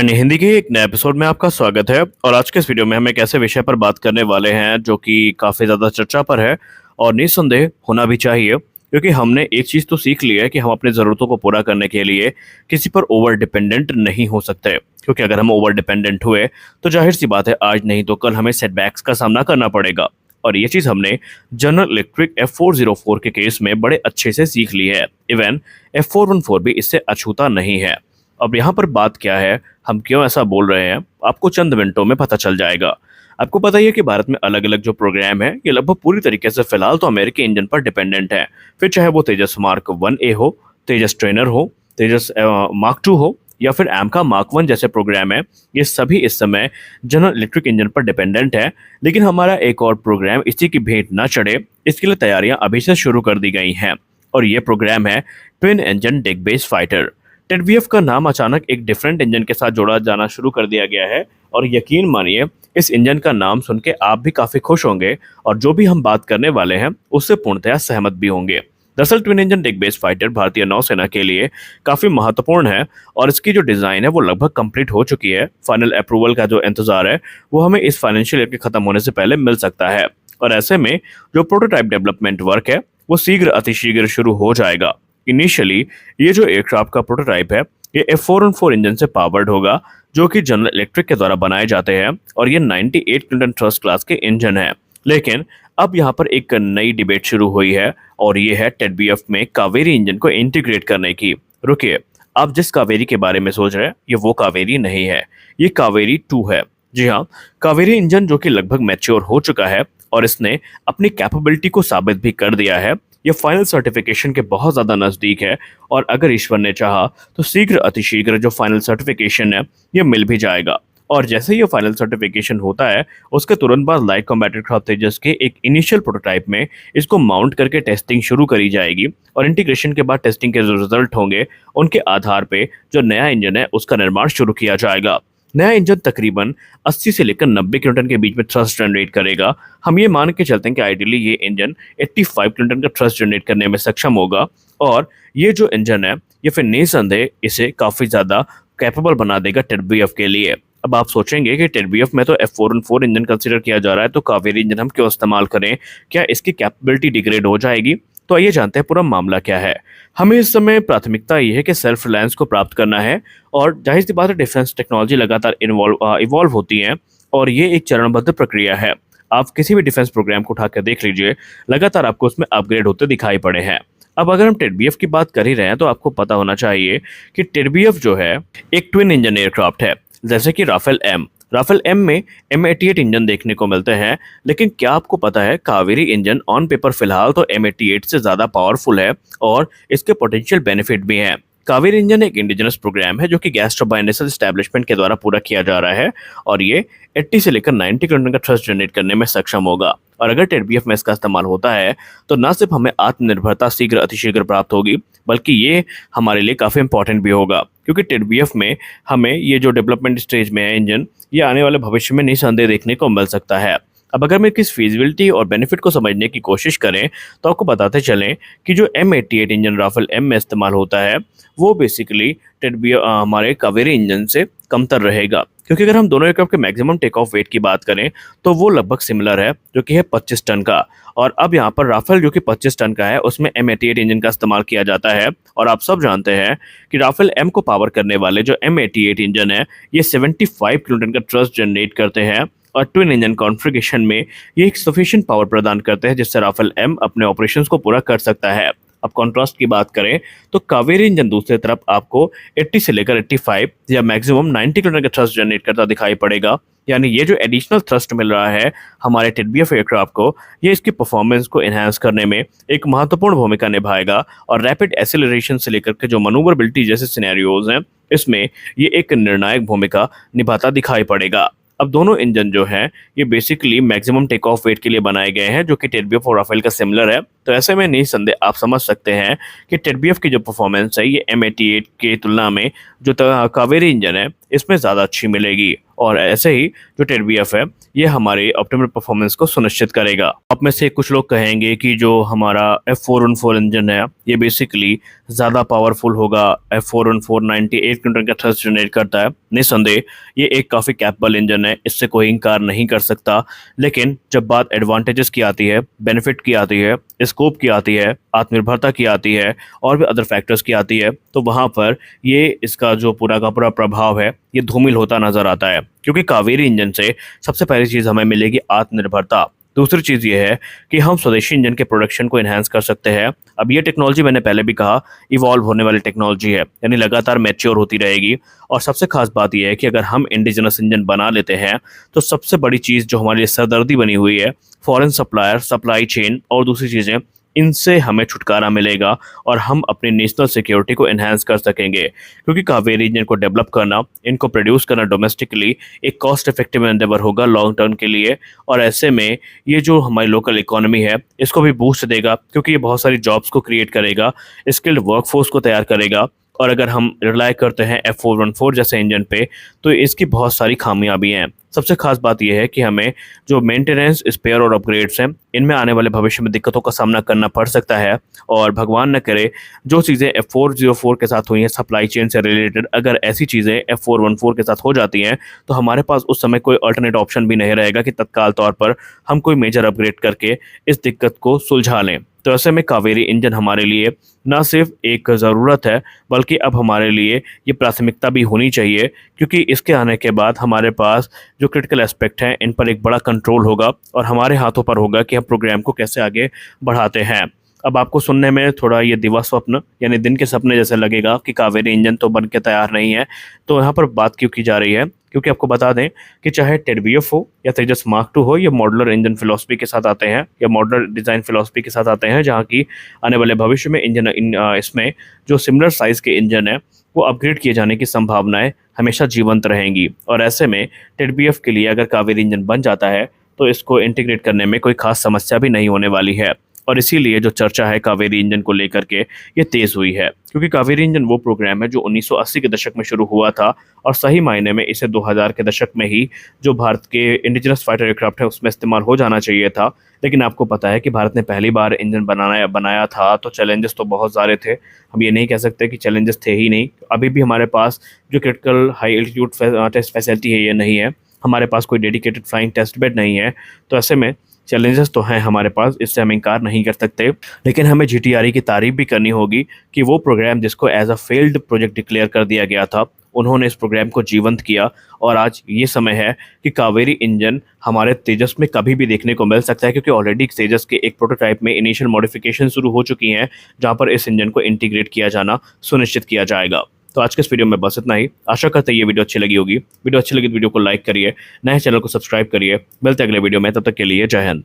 अन्य हिंदी के एक नए एपिसोड में आपका स्वागत है। और आज के इस वीडियो में हम एक ऐसे विषय पर बात करने वाले हैं जो कि काफ़ी ज़्यादा चर्चा पर है और निस्संदेह होना भी चाहिए, क्योंकि हमने एक चीज़ तो सीख ली है कि हम अपनी ज़रूरतों को पूरा करने के लिए किसी पर ओवर डिपेंडेंट नहीं हो सकते। क्योंकि अगर हम ओवर डिपेंडेंट हुए तो जाहिर सी बात है, आज नहीं तो कल हमें सेटबैक्स का सामना करना पड़ेगा। और ये चीज़ हमने जनरल इलेक्ट्रिक F404 के केस में बड़े अच्छे से सीख ली है। इवन F414 भी इससे अछूता नहीं है। अब यहाँ पर बात क्या है, हम क्यों ऐसा बोल रहे हैं, आपको चंद मिनटों में पता चल जाएगा। आपको पता ही है कि भारत में अलग अलग जो प्रोग्राम है ये लगभग पूरी तरीके से फिलहाल तो अमेरिकी इंजन पर डिपेंडेंट है। फिर चाहे वो तेजस मार्क 1A हो, तेजस ट्रेनर हो, तेजस मार्क 2 हो, या फिर एमका मार्क 1 जैसे प्रोग्राम है, ये सभी इस समय जनरल इलेक्ट्रिक इंजन पर डिपेंडेंट है। लेकिन हमारा एक और प्रोग्राम इसी की भेंट न चढ़े, इसके लिए तैयारियां अभी से शुरू कर दी गई हैं। और ये प्रोग्राम है twin engine deck base fighter. TEDBF का नाम अचानक एक डिफरेंट इंजन के साथ जोड़ा जाना शुरू कर दिया गया है। और यकीन मानिए, इस इंजन का नाम सुन के आप भी काफी खुश होंगे और जो भी हम बात करने वाले हैं उससे पूर्णतया सहमत भी होंगे। दरअसल twin engine deck base fighter भारतीय नौसेना के लिए काफी महत्वपूर्ण है और इसकी जो डिजाइन है वो लगभग कंप्लीट हो चुकी है। फाइनल अप्रूवल का जो इंतजार है वो हमें इस फाइनेंशियल ईयर के खत्म होने से पहले मिल सकता है। और ऐसे में जो प्रोटोटाइप डेवलपमेंट वर्क है वो शीघ्र अतिशीघ्र शुरू हो जाएगा। इनिशियली ये जो एयरक्राफ्ट का प्रोटोटाइप है ये F414 इंजन से पावर्ड होगा, जो कि जनरल इलेक्ट्रिक के द्वारा बनाए जाते हैं। और ये 98 किलोटन थ्रस्ट क्लास के इंजन है। लेकिन अब यहाँ पर एक नई डिबेट शुरू हुई है और ये है टेडबीएफ में कावेरी इंजन को इंटीग्रेट करने की। रुकिए, आप जिस कावेरी के बारे में सोच रहे हैं ये वो कावेरी नहीं है, ये कावेरी 2 है। जी हाँ, कावेरी इंजन जो कि लगभग मैच्योर हो चुका है और इसने अपनी कैपेबिलिटी को साबित भी कर दिया है। ये फाइनल सर्टिफिकेशन के बहुत ज़्यादा नज़दीक है और अगर ईश्वर ने चाहा तो शीघ्र अतिशीघ्र जो फाइनल सर्टिफिकेशन है ये मिल भी जाएगा। और जैसे ही ये फाइनल सर्टिफिकेशन होता है उसके तुरंत बाद लाइट कॉम्बैट एयरक्राफ्ट तेजस के एक इनिशियल प्रोटोटाइप में इसको माउंट करके टेस्टिंग शुरू करी जाएगी। और इंटीग्रेशन के बाद टेस्टिंग के जो रिजल्ट होंगे उनके आधार पे जो नया इंजन है उसका निर्माण शुरू किया जाएगा। नया इंजन तकरीबन 80 से लेकर 90 किलोटन के बीच में थ्रस्ट जनरेट करेगा। हम ये मान के चलते हैं कि आइडियली ये इंजन 85 किलोटन का थ्रस्ट जनरेट करने में सक्षम होगा। और ये जो इंजन है ये फिर निसंदेह इसे काफ़ी ज़्यादा कैपेबल बना देगा टेडबीएफ के लिए। अब आप सोचेंगे कि टेडबीएफ में तो F414 इंजन कंसीडर किया जा रहा है, तो कावेरी इंजन हम क्यों इस्तेमाल करें, क्या इसकी कैपेबिलिटी डिग्रेड हो जाएगी? तो आइए जानते हैं पूरा मामला क्या है। हमें इस समय प्राथमिकता ये है कि सेल्फ रिलायंस को प्राप्त करना है। और जाहिर सी बात है, डिफेंस टेक्नोलॉजी लगातार इवॉल्व होती है और ये एक चरणबद्ध प्रक्रिया है। आप किसी भी डिफेंस प्रोग्राम को उठाकर देख लीजिए, लगातार आपको उसमें अपग्रेड होते दिखाई पड़े हैं। अब अगर हम टेडबीएफ की बात कर ही रहे हैं तो आपको पता होना चाहिए कि टेडबीएफ जो है एक ट्विन इंजन एयरक्राफ्ट है, जैसे कि राफेल एम में M88 इंजन देखने को मिलते हैं। लेकिन क्या आपको पता है, कावेरी इंजन ऑन पेपर फिलहाल तो M88 से ज़्यादा पावरफुल है और इसके पोटेंशियल बेनिफिट भी हैं। कावेरी इंजन एक इंडिजिनस प्रोग्राम है जो कि गैस टर्बाइन इंडस्ट्रियल एस्टैब्लिशमेंट के द्वारा पूरा किया जा रहा है और ये 80 से लेकर 90 किलोटन का थ्रस्ट जनरेट करने में सक्षम होगा। और अगर टेडबीएफ में इसका इस्तेमाल होता है तो न सिर्फ हमें आत्मनिर्भरता शीघ्र अतिशीघ्र प्राप्त होगी, बल्कि ये हमारे लिए काफ़ी इंपॉर्टेंट भी होगा। क्योंकि टेडबीएफ में हमें ये जो डेवलपमेंट स्टेज में है इंजन, ये आने वाले भविष्य में निसंदेह देखने को मिल सकता है। अब अगर मैं किस फिजिबिलिटी और बेनिफिट को समझने की कोशिश करें तो आपको बताते चलें कि जो M88 इंजन राफेल एम में इस्तेमाल होता है वो बेसिकली टेडबीएफ हमारे कावेरी इंजन से कमतर रहेगा। क्योंकि अगर हम दोनों एयरक्राफ्ट के मैक्सिमम टेक ऑफ वेट की बात करें तो वो लगभग सिमिलर है, जो कि है 25 टन का। और अब यहाँ पर राफेल जो कि 25 टन का है उसमें M88 इंजन का इस्तेमाल किया जाता है। और आप सब जानते हैं कि राफेल एम को पावर करने वाले जो M88 इंजन है ये 75 किलोटन का थ्रस्ट जनरेट करते हैं और ट्विन इंजन कॉन्फ़िगरेशन में ये एक सफिशिएंट पावर प्रदान करते हैं जिससे राफेल एम अपने ऑपरेशंस को पूरा कर सकता है। अब कॉन्ट्रास्ट की बात करें तो कावेरी इंजन दूसरी तरफ आपको 80 से लेकर 85 या मैक्सिमम 90 किलोटन का थ्रस्ट जनरेट करता दिखाई पड़ेगा। यानी ये जो एडिशनल थ्रस्ट मिल रहा है हमारे टेडबीएफ एयरक्राफ्ट को, ये इसकी परफॉर्मेंस को एनहांस करने में एक महत्वपूर्ण भूमिका निभाएगा। और रैपिड एक्सेलरेशन से लेकर के जो मनूवरबिलिटी जैसे सिनेरियोज हैं इसमें ये एक निर्णायक भूमिका निभाता दिखाई पड़ेगा। अब दोनों इंजन जो हैं ये basically maximum take off weight के लिए बनाए गए हैं, जो कि टेडबीएफ और राफेल का सिमिलर है। तो ऐसे में निसंदेह आप समझ सकते हैं कि टेडबीएफ की जो परफॉर्मेंस है ये M88 की तुलना में जो कावेरी इंजन है इसमें ज़्यादा अच्छी मिलेगी। और ऐसे ही जो 10BF है ये हमारी ऑप्टिमल परफॉर्मेंस को सुनिश्चित करेगा। आप में से कुछ लोग कहेंगे कि जो हमारा F414 इंजन है ये बेसिकली ज़्यादा पावरफुल होगा। F414 98 न्यूटन का थ्रस्ट जनरेट करता है। निस्संदेह ये एक काफ़ी कैपेबल इंजन है, इससे कोई इनकार नहीं कर सकता। लेकिन जब बात एडवांटेजेस की आती है, बेनिफिट की आती है, स्कोप की आती है, आत्मनिर्भरता की आती है और भी अदर फैक्टर्स की आती है, तो वहाँ पर ये इसका जो पूरा का पूरा प्रभाव है ये धूमिल होता नजर आता है। क्योंकि कावेरी इंजन से सबसे पहली चीज़ हमें मिलेगी आत्मनिर्भरता। दूसरी चीज़ ये है कि हम स्वदेशी इंजन के प्रोडक्शन को इन्हांस कर सकते हैं। अब ये टेक्नोलॉजी मैंने पहले भी कहा इवॉल्व होने वाली टेक्नोलॉजी है, यानी लगातार मैच्योर होती रहेगी। और सबसे खास बात यह है कि अगर हम इंडिजिनस इंजन बना लेते हैं तो सबसे बड़ी चीज़ जो हमारे लिए सरदर्दी बनी हुई है फॉरेन सप्लायर, सप्लाई चेन और दूसरी चीज़ें, इनसे हमें छुटकारा मिलेगा और हम अपनी नेशनल सिक्योरिटी को इन्हांस कर सकेंगे। क्योंकि कावेरी इंजन को डेवलप करना, इनको प्रोड्यूस करना डोमेस्टिकली एक कॉस्ट इफेक्टिव एंडेवर होगा लॉन्ग टर्म के लिए। और ऐसे में ये जो हमारी लोकल इकोनॉमी है इसको भी बूस्ट देगा, क्योंकि ये बहुत सारी जॉब्स को क्रिएट करेगा, स्किल्ड वर्कफोर्स को तैयार करेगा। और अगर हम रिलाई करते हैं F414 जैसे इंजन पे तो इसकी बहुत सारी खामियां भी हैं। सबसे खास बात यह है कि हमें जो मेंटेनेंस, स्पेयर और अपग्रेड्स हैं इनमें आने वाले भविष्य में दिक्कतों का सामना करना पड़ सकता है। और भगवान न करे जो चीज़ें F404 के साथ हुई हैं सप्लाई चेन से रिलेटेड, अगर ऐसी चीज़ें F414 के साथ हो जाती हैं तो हमारे पास उस समय कोई अल्टरनेट ऑप्शन भी नहीं रहेगा कि तत्काल तौर पर हम कोई मेजर अपग्रेड करके इस दिक्कत को सुलझा लें। तो ऐसे में कावेरी इंजन हमारे लिए न सिर्फ एक ज़रूरत है बल्कि अब हमारे लिए ये प्राथमिकता भी होनी चाहिए। क्योंकि इसके आने के बाद हमारे पास जो क्रिटिकल एस्पेक्ट हैं इन पर एक बड़ा कंट्रोल होगा और हमारे हाथों पर होगा कि हम प्रोग्राम को कैसे आगे बढ़ाते हैं। अब आपको सुनने में थोड़ा ये दिवा स्वप्न यानी दिन के सपने जैसे लगेगा कि कावेरी इंजन तो बन के तैयार नहीं है। तो यहाँ पर बात क्यों की जा रही है, क्योंकि आपको बता दें कि चाहे 10BF हो या तेजस मार्क 2 हो, ये मॉडुलर इंजन फिलॉसफी के साथ आते हैं या मॉडुलर डिज़ाइन फिलॉसफी के साथ आते हैं, जहाँ की आने वाले भविष्य में इसमें जो सिमिलर साइज़ के इंजन है वो अपग्रेड किए जाने की संभावनाएं हमेशा जीवंत रहेंगी। और ऐसे में 10BF के लिए अगर कावेरी इंजन बन जाता है तो इसको इंटीग्रेट करने में कोई खास समस्या भी नहीं होने वाली है। और इसीलिए जो चर्चा है कावेरी इंजन को लेकर के ये तेज़ हुई है, क्योंकि कावेरी इंजन वो प्रोग्राम है जो 1980 के दशक में शुरू हुआ था और सही मायने में इसे 2000 के दशक में ही जो भारत के इंडिजिनस फाइटर एयरक्राफ्ट है उसमें इस्तेमाल हो जाना चाहिए था। लेकिन आपको पता है कि भारत ने पहली बार इंजन बनाया था तो चैलेंजेस तो बहुत सारे थे। हम ये नहीं कह सकते कि चैलेंजेस थे ही नहीं। अभी भी हमारे पास जो critical high altitude test facility है ये नहीं है, हमारे पास कोई डेडिकेटेड फ्लाइंग टेस्ट बेड नहीं है। तो ऐसे में चैलेंजेस तो हैं हमारे पास, इससे हम इनकार नहीं कर सकते। लेकिन हमें GTRE की तारीफ भी करनी होगी कि वो प्रोग्राम जिसको as a failed project declare कर दिया गया था उन्होंने इस प्रोग्राम को जीवंत किया। और आज ये समय है कि कावेरी इंजन हमारे तेजस में कभी भी देखने को मिल सकता है, क्योंकि ऑलरेडी तेजस के एक प्रोटोटाइप में इनिशियल मॉडिफिकेशन शुरू हो चुकी हैं जहाँ पर इस इंजन को इंटीग्रेट किया जाना सुनिश्चित किया जाएगा। तो आज के इस वीडियो में बस इतना ही। आशा करते हैं ये वीडियो अच्छी लगी होगी। वीडियो अच्छी लगी तो वीडियो को लाइक करिए, नए चैनल को सब्सक्राइब करिए। मिलते हैं अगले वीडियो में, तब तक के लिए जय हिंद।